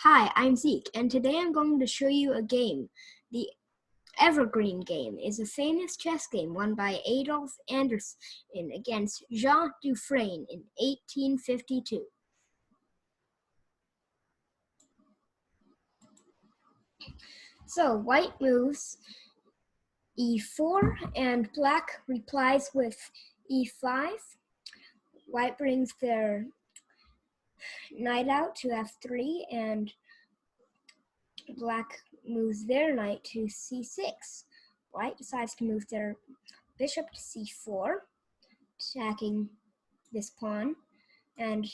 Hi, I'm Zeke, and today I'm going to show you a game. The Evergreen Game is a famous chess game won by Adolf Anderssen against Jean Dufresne in 1852. So, white moves e4, and black replies with e5. White brings their knight out to f3, and black moves their knight to c6. White decides to move their bishop to c4, attacking this pawn and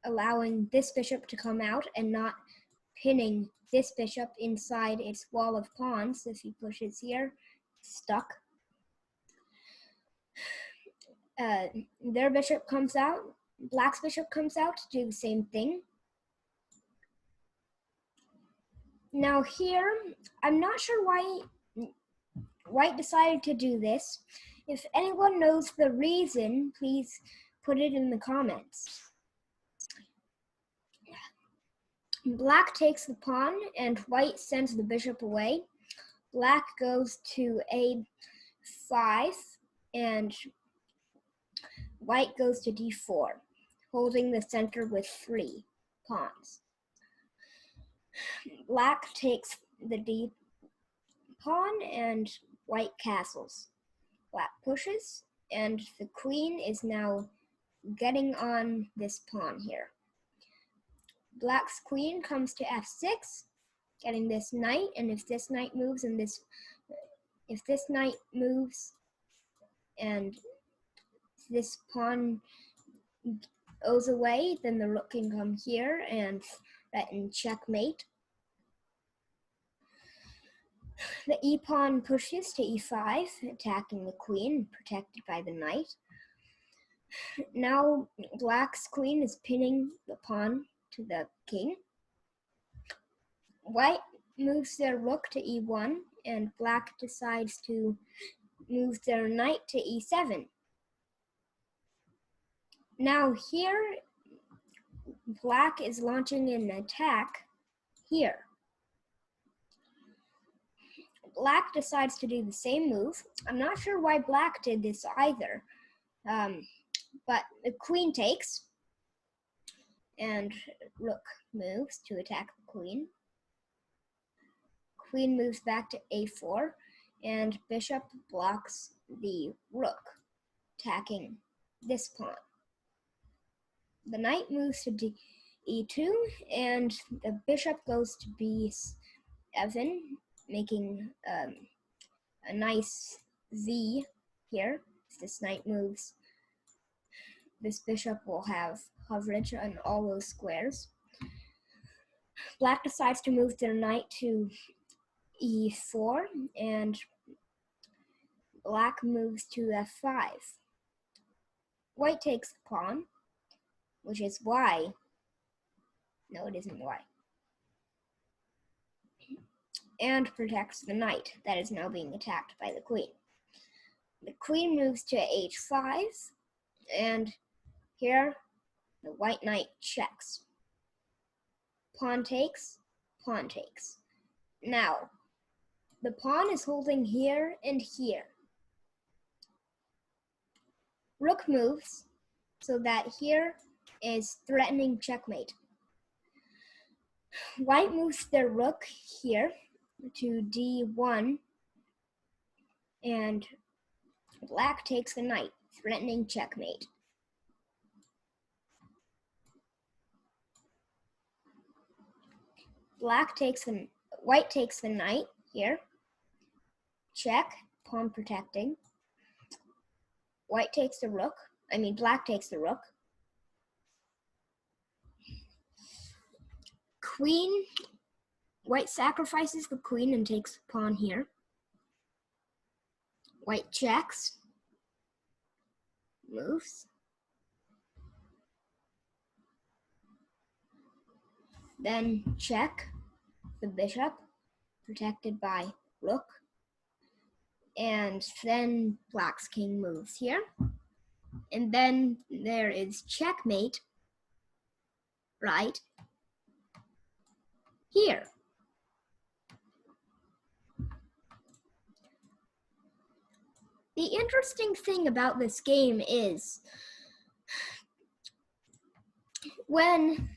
allowing this bishop to come out and not pinning this bishop inside its wall of pawns. If he pushes here, stuck. Their bishop comes out, black's bishop comes out to do the same thing. Now here, I'm not sure why white decided to do this. If anyone knows the reason, please put it in the comments. Black takes the pawn and white sends the bishop away. Black goes to a5 and white goes to d4, holding the center with 3 pawns. Black takes the d pawn and white castles. Black pushes, and the queen is now getting on this pawn here. Black's queen comes to f6, getting this knight, and if this knight moves and if this knight moves and this pawn goes away, then the rook can come here and threaten checkmate. The e-pawn pushes to e5, attacking the queen, protected by the knight. Now black's queen is pinning the pawn to the king. White moves their rook to e1, and black decides to move their knight to e7. Now here, black is launching an attack here. Black decides to do the same move. I'm not sure why black did this either, but the queen takes, and rook moves to attack the queen. Queen moves back to a4, and bishop blocks the rook, attacking this pawn. The knight moves to e2, and the bishop goes to b7, making a nice V here. If this knight moves, this bishop will have coverage on all those squares. Black decides to move their knight to e4, and black moves to f5. White takes the pawn, which is y. No, it isn't y. And protects the knight that is now being attacked by the queen. The queen moves to h5, and here the white knight checks. Pawn takes, pawn takes. Now, the pawn is holding here and here. Rook moves so that here is threatening checkmate. White moves their rook here to d1, and black takes the knight, threatening checkmate. White takes the knight here, check, pawn protecting. Black takes the rook. White sacrifices the queen and takes the pawn here. White checks, moves. Then check the bishop, protected by rook. And then black's king moves here. And then there is checkmate, right? here. The interesting thing about this game is when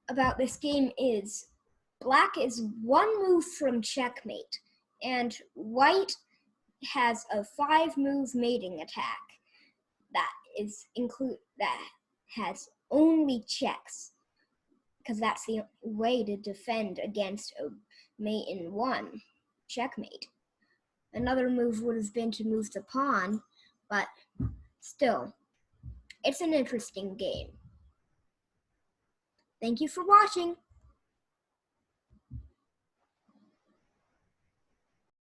about this game is black is one move from checkmate, and white has a 5-move mating attack that has only checks, because that's the way to defend against a mate in 1 checkmate. Another move would have been to move the pawn, but still, it's an interesting game. Thank you for watching.